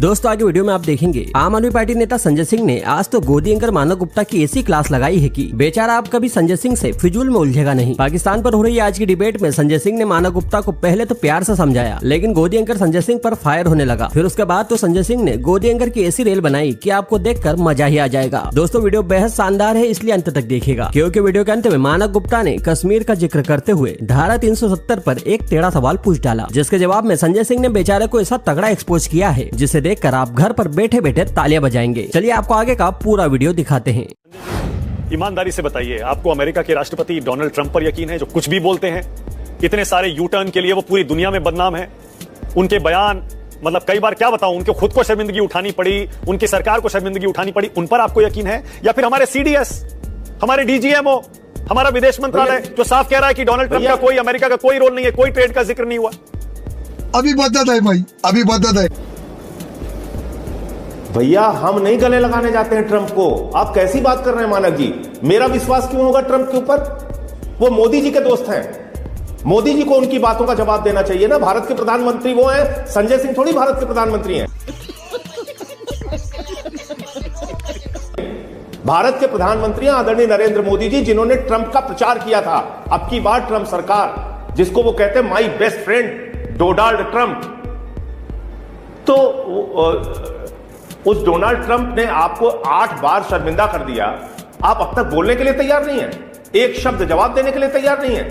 दोस्तों आगे वीडियो में आप देखेंगे आम आदमी पार्टी नेता संजय सिंह ने आज तो गोदी एंकर मानव गुप्ता की ऐसी क्लास लगाई है कि बेचारा आप कभी संजय सिंह से फिजूल में उलझेगा नहीं। पाकिस्तान पर हो रही आज की डिबेट में संजय सिंह ने मानव गुप्ता को पहले तो प्यार से समझाया, लेकिन गोदी एंकर संजय सिंह पर फायर होने लगा। फिर उसके बाद तो संजय सिंह ने गोदी एंकर की ऐसी रेल बनाई कि आपको देखकर मजा ही आ जाएगा। दोस्तों वीडियो बेहद शानदार है, इसलिए अंत तक देखिएगा, क्योंकि वीडियो के अंत में मानव गुप्ता ने कश्मीर का जिक्र करते हुए धारा 370 पर एक टेढ़ा सवाल पूछ डाला, जिसके जवाब में संजय सिंह ने बेचारे को ऐसा तगड़ा एक्सपोज किया है जिसे देखकर आप घर पर बैठे बैठे तालियां बजाएंगे। चलिए आपको आगे का पूरा वीडियो दिखाते हैं। ईमानदारी से बताइए, आपको अमेरिका के राष्ट्रपति डोनाल्ड ट्रंप पर यकीन है, जो कुछ भी बोलते हैं, इतने सारे यू टर्न के लिए वो पूरी दुनिया में बदनाम है। उनके बयान मतलब कई बार क्या बताऊं, उनके खुद को शर्मिंदगी उठानी पड़ी, उनकी सरकार को शर्मिंदगी उठानी पड़ी, उन पर आपको यकीन है? या फिर हमारे सीडीएस, हमारे डीजीएमओ, हमारा विदेश मंत्रालय जो साफ कह रहा है कि डोनाल्ड ट्रंप का कोई, अमेरिका का कोई रोल नहीं है, कोई ट्रेड का जिक्र नहीं हुआ। अभी बदत है भाई, अभी बदत है भैया। हम नहीं गले लगाने जाते हैं ट्रंप को। आप कैसी बात कर रहे हैं मानक जी? मेरा विश्वास क्यों होगा ट्रंप के ऊपर? वो मोदी जी के दोस्त हैं। मोदी जी को उनकी बातों का जवाब देना चाहिए ना। भारत के प्रधानमंत्री वो हैं, संजय सिंह थोड़ी भारत के प्रधानमंत्री हैं। भारत के प्रधानमंत्री आदरणीय नरेंद्र मोदी जी, जिन्होंने ट्रंप का प्रचार किया था। अब की बार ट्रंप सरकार, जिसको वो कहते हैं my best friend Donald Trump, तो उस डोनाल्ड ट्रंप ने आपको 8 बार शर्मिंदा कर दिया। आप अब तक बोलने के लिए तैयार नहीं हैं, एक शब्द जवाब देने के लिए तैयार नहीं है।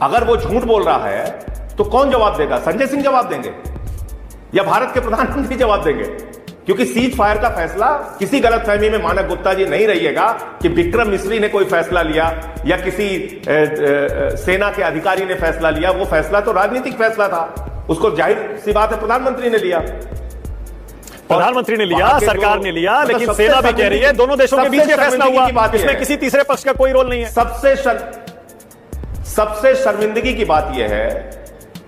अगर वो झूठ बोल रहा है तो कौन जवाब देगा? संजय सिंह जवाब देंगे या भारत के प्रधानमंत्री जवाब देंगे? क्योंकि सीज फायर का फैसला किसी गलतफहमी में मानव गुप्ता जी नहीं रहिएगा कि विक्रम मिश्री ने कोई फैसला लिया या किसी सेना के अधिकारी ने फैसला लिया। वो फैसला तो राजनीतिक फैसला था, उसको जाहिर सी बात है प्रधानमंत्री ने लिया। प्रधानमंत्री ने लिया, सरकार ने लिया, लेकिन सेना भी कह रही है दोनों देशों के बीच फैसला हुआ, इसमें किसी तीसरे पक्ष का कोई रोल नहीं है। सबसे शर्मिंदगी की बात यह है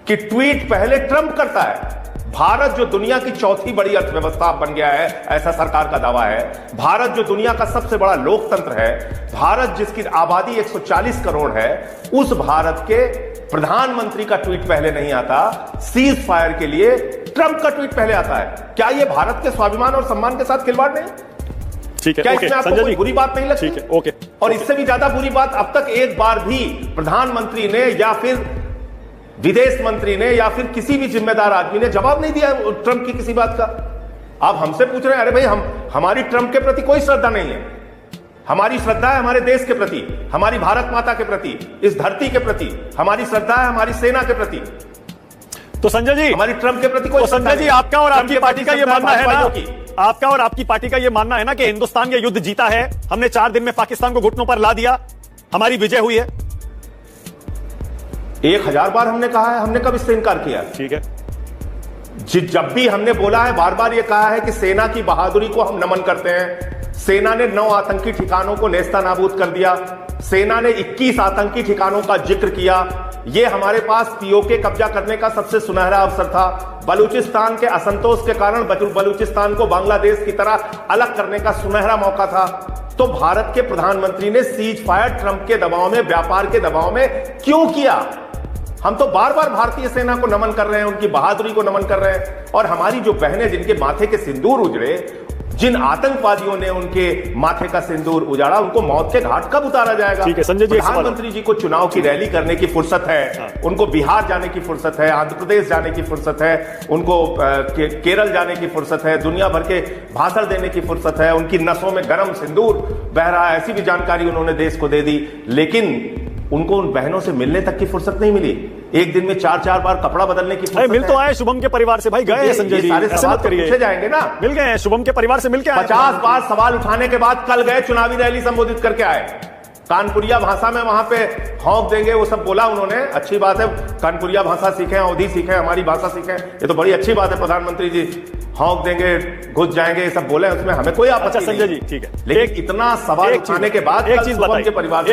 कि ट्वीट पहले ट्रंप करता है। भारत जो दुनिया की चौथी बड़ी अर्थव्यवस्था बन गया है, ऐसा सरकार का दावा है। भारत जो दुनिया का सबसे बड़ा लोकतंत्र है, भारत जिसकी आबादी 140 करोड़ है, उस भारत के प्रधानमंत्री का ट्वीट पहले नहीं आता। सीज फायर के लिए ट्रंप का ट्वीट पहले आता है। क्या यह भारत के स्वाभिमान और सम्मान के साथ खिलवाड़ नहीं? ठीक है, क्या इसमें आपको कोई बुरी बात नहीं लगती? ठीक है, ओके। और इससे भी ज्यादा बुरी बात, अब तक एक बार भी प्रधानमंत्री ने या फिर विदेश मंत्री ने या फिर किसी भी जिम्मेदार आदमी ने जवाब नहीं दिया ट्रंप की किसी बात का। आप हमसे पूछ रहे हैं, अरे भाई हमारी ट्रंप के प्रति कोई श्रद्धा नहीं है। हमारी श्रद्धा है हमारे देश के प्रति, हमारी भारत माता के प्रति, इस धरती के प्रति। हमारी श्रद्धा है हमारी सेना के प्रति। तो संजय जी, हमारी ट्रंप के प्रति कोई, तो संजय जी, आपका और आपकी पार्टी का ये मानना है ना, आपका और आपकी पार्टी का ये मानना है ना कि हिंदुस्तान ये युद्ध जीता है, हमने 4 दिन में पाकिस्तान को घुटनों पर ला दिया, हमारी विजय हुई है। 1000 बार हमने कहा है, हमने कब इससे इनकार किया? ठीक है, जब भी हमने बोला है, बार बार ये कहा है कि सेना की बहादुरी को हम नमन करते हैं। सेना ने 9 आतंकी ठिकानों को नेस्तनाबूद कर दिया। सेना ने 21 आतंकी ठिकानों का जिक्र किया। यह हमारे पास पीओके कब्जा करने का सबसे सुनहरा अवसर था। बलूचिस्तान के असंतोष के कारण बलूचिस्तान को बांग्लादेश की तरह अलग करने का सुनहरा मौका था। तो भारत के प्रधानमंत्री ने सीज फायर ट्रंप के दबाव में, व्यापार के दबाव में क्यों किया? हम तो बार बार भारतीय सेना को नमन कर रहे हैं, उनकी बहादुरी को नमन कर रहे हैं। और हमारी जो बहनें, जिनके माथे के सिंदूर उजड़े, जिन आतंकवादियों ने उनके माथे का सिंदूर उजाड़ा, उनको मौत के घाट कब उतारा जाएगा? ठीक है संजय जी, प्रधानमंत्री जी को चुनाव की रैली करने की फुर्सत है, उनको बिहार जाने की फुर्सत है, आंध्र प्रदेश जाने की फुर्सत है, उनको केरल जाने की फुर्सत है, दुनिया भर के भाषण देने की फुर्सत है, उनकी नसों में गर्म सिंदूर बह रहा है, ऐसी भी जानकारी उन्होंने देश को दे दी। लेकिन उनको उन बहनों से मिलने तक की फुर्सत नहीं मिली। एक दिन में 4-4 बार कपड़ा बदलने की फुर्सत मिल तो आए शुभम के परिवार से, भाई गए हैं संजय जी, ऐसे मत करिए, पूछे जाएंगे ना। मिल गए हैं शुभम के परिवार से, मिल के आए। 50 बार सवाल उठाने के बाद कल गए, चुनावी रैली संबोधित करके आए। कानपुरिया भाषा में वहां पे हौंक देंगे, वो सब बोला उन्होंने। अच्छी बात है, कानपुरिया भाषा सीखें, अवधी सीखें, हमारी भाषा सीखें, ये तो बड़ी अच्छी बात है। प्रधानमंत्री जी हौंक देंगे, घुस जाएंगे, ये सब बोले, उसमें हमें कोई आपत्ति नहीं। संजय जी ठीक है, लेकिन इतना सवाल उठाने के बाद एक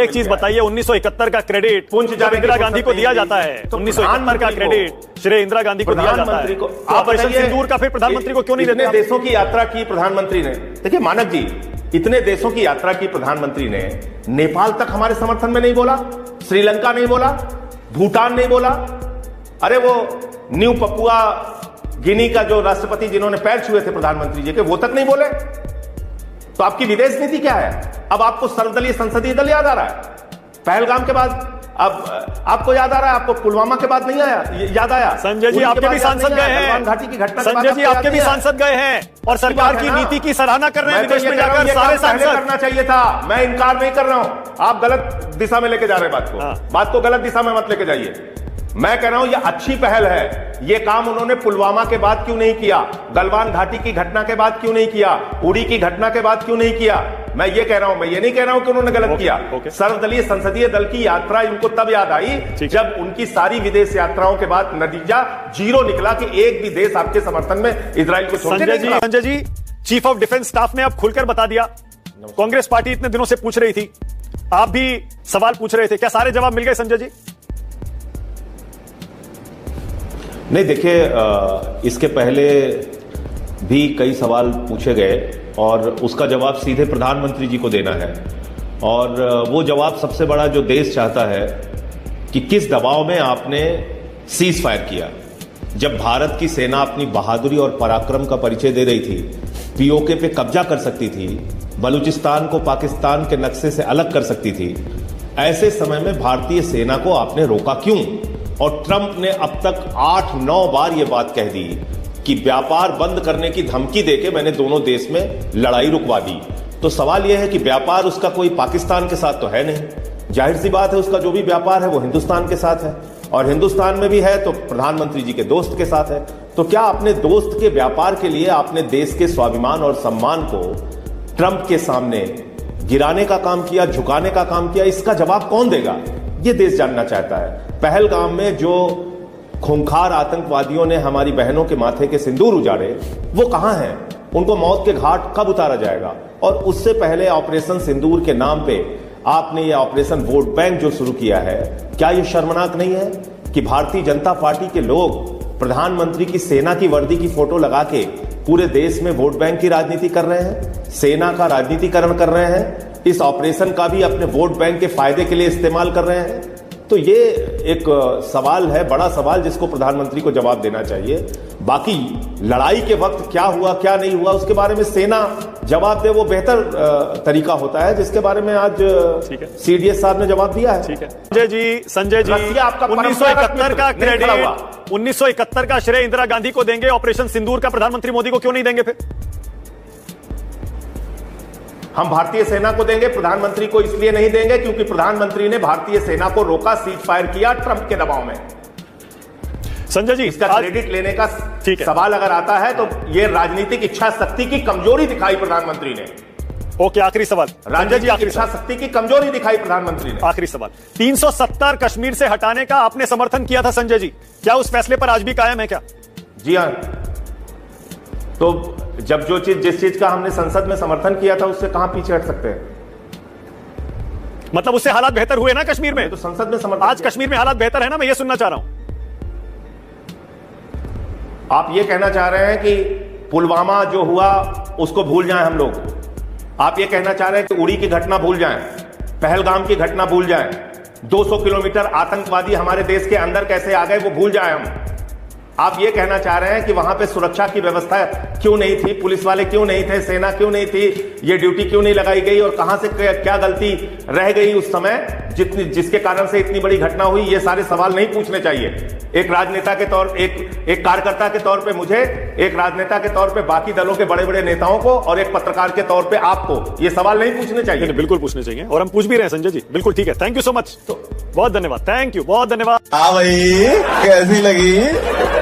चीज बताइए, 1971 का क्रेडिट इंदिरा गांधी को दिया जाता है। 1971 का क्रेडिट श्री इंदिरा गांधी को दिया जाता है। ऑपरेशन सिंदूर का फिर प्रधानमंत्री को क्यों नहीं देते? देशों की यात्रा की प्रधानमंत्री ने, देखिए मानक जी, इतने देशों की यात्रा की प्रधानमंत्री ने नेपाल तक हमारे समर्थन में नहीं बोला, श्रीलंका नहीं बोला, भूटान नहीं बोला। अरे वो न्यू पपुआ गिनी का जो राष्ट्रपति जिन्होंने पैर छुए थे प्रधानमंत्री जी के, वो तक नहीं बोले। तो आपकी विदेश नीति क्या है? अब आपको सर्वदलीय संसदीय दल याद आ रहा है पहलगाम के बाद, अब आपको याद आ रहा है, आपको पुलवामा के बाद नहीं आया, याद आया? संजय जी आपके भी सांसद गए हैं, घाटी की घटना, संजय जी आपके भी सांसद गए हैं और सरकार की नीति की सराहना कर रहे हैं विदेश में जाकर सारे सांसद। करना चाहिए था, मैं इनकार नहीं कर रहा हूं, आप गलत दिशा में लेके जा रहे हैं बात को गलत दिशा में मत लेके जाइए। मैं कह रहा हूं ये अच्छी पहल है, ये काम उन्होंने पुलवामा के बाद क्यों नहीं किया, गलवान घाटी की घटना के बाद क्यों नहीं किया, उड़ी की घटना के बाद क्यों नहीं किया? मैं ये कह रहा हूं, मैं ये नहीं कह रहा हूं कि उन्होंने गलत किया। सर्वदलीय संसदीय दल की यात्रा इनको तब याद आई जब उनकी सारी विदेश यात्राओं के बाद नतीजा जीरो निकला कि एक भी देश आपके समर्थन में इजराइल को छोड़ के नहीं निकला। Sanjay ji, chief of defence staff ने अब खुलकर बता दिया, कांग्रेस पार्टी इतने दिनों से पूछ रही थी, आप भी सवाल पूछ रहे थे, क्या सारे जवाब मिल गए संजय जी? नहीं, देखिए, इसके पहले भी कई सवाल पूछे गए और उसका जवाब सीधे प्रधानमंत्री जी को देना है। और वो जवाब सबसे बड़ा जो देश चाहता है कि किस दबाव में आपने सीज फायर किया। जब भारत की सेना अपनी बहादुरी और पराक्रम का परिचय दे रही थी, पीओके पे कब्जा कर सकती थी, बलूचिस्तान को पाकिस्तान के नक्शे से अलग कर सकती थी, ऐसे समय में भारतीय सेना को आपने रोका क्यों? और ट्रंप ने अब तक 8-9 बार यह बात कह दी कि व्यापार बंद करने की धमकी देके मैंने दोनों देश में लड़ाई रुकवा दी। तो सवाल यह है कि व्यापार उसका कोई पाकिस्तान के साथ तो है नहीं, जाहिर सी बात है उसका जो भी व्यापार है वो हिंदुस्तान के साथ है, और हिंदुस्तान में भी है तो प्रधानमंत्री जी के दोस्त के साथ है। तो क्या अपने दोस्त के व्यापार के लिए आपने देश के स्वाभिमान और सम्मान को ट्रंप के सामने गिराने का काम किया, झुकाने का काम किया? इसका जवाब कौन देगा, ये देश जानना चाहता है। पहलगाम में जो खूंखार आतंकवादियों ने हमारी बहनों के माथे के सिंदूर उजाड़े, वो कहां हैं? उनको मौत के घाट कब उतारा जाएगा? और उससे पहले ऑपरेशन सिंदूर के नाम पे आपने ये ऑपरेशन वोट बैंक जो शुरू किया है, क्या ये शर्मनाक नहीं है कि भारतीय जनता पार्टी के लोग प्रधानमंत्री की सेना की वर्दी की फोटो लगा के पूरे देश में वोट बैंक की राजनीति कर रहे हैं, सेना का राजनीतिकरण कर रहे हैं, इस ऑपरेशन का भी अपने वोट बैंक के फायदे के लिए इस्तेमाल कर रहे हैं? तो ये एक सवाल है, बड़ा सवाल, जिसको प्रधानमंत्री को जवाब देना चाहिए। बाकी लड़ाई के वक्त क्या हुआ क्या नहीं हुआ उसके बारे में सेना जवाब दे, वो बेहतर तरीका होता है, जिसके बारे में आज सीडीएस साहब ने जवाब दिया है। ठीक है संजय जी 1971 का क्रेडिट, 1971 का श्रेय इंदिरा गांधी को देंगे, ऑपरेशन सिंदूर का प्रधानमंत्री मोदी को क्यों नहीं देंगे? फिर हम भारतीय सेना को देंगे, प्रधानमंत्री को इसलिए नहीं देंगे क्योंकि प्रधानमंत्री ने भारतीय सेना को रोका, सीज फायर किया ट्रंप के दबाव में। संजय जी, इसका क्रेडिट लेने का सवाल अगर आता है तो यह राजनीतिक इच्छा शक्ति की कमजोरी दिखाई प्रधानमंत्री ने। ओके, आखिरी सवाल संजय जी, आखिरी इच्छा शक्ति की कमजोरी दिखाई प्रधानमंत्री ने। आखिरी सवाल, 370 कश्मीर से हटाने का आपने समर्थन किया था संजय जी, क्या उस फैसले पर आज भी कायम है क्या? जी हां, तो जब जो चीज जिस चीज का हमने संसद में समर्थन किया था उससे कहां पीछे हट सकते हैं? मतलब उससे हालात बेहतर हुए ना कश्मीर में? तो संसद में समर्थन, आज कश्मीर में हालात बेहतर है ना, मैं ये सुनना चाह रहा हूं। आप ये कहना चाह रहे हैं कि पुलवामा जो हुआ उसको भूल जाएं हम लोग? आप ये कहना चाह रहे हैं कि उड़ी की घटना भूल जाएं, पहलगाम की घटना भूल जाएं, 200 किलोमीटर आतंकवादी हमारे देश के अंदर कैसे आ गए वो भूल जाएं हम? आप ये कहना चाह रहे हैं कि वहां पे सुरक्षा की व्यवस्था क्यों नहीं थी, पुलिस वाले क्यों नहीं थे, सेना क्यों नहीं थी, ये ड्यूटी क्यों नहीं लगाई गई और कहां से क्या गलती रह गई उस समय जिसके कारण से इतनी बड़ी घटना हुई? ये सारे सवाल नहीं पूछने चाहिए। एक राजनेता के तौर, एक कार्यकर्ता के तौर पे मुझे, एक राजनेता के तौर पे बाकी दलों के बड़े बड़े नेताओं को और एक पत्रकार के तौर पे आपको ये सवाल नहीं पूछने चाहिए। बिल्कुल पूछने चाहिए और हम पूछ भी रहे हैं संजय जी। बिल्कुल ठीक है, थैंक यू सो मच, तो बहुत धन्यवाद, थैंक यू, बहुत धन्यवाद। हाँ भाई, कैसी लगी?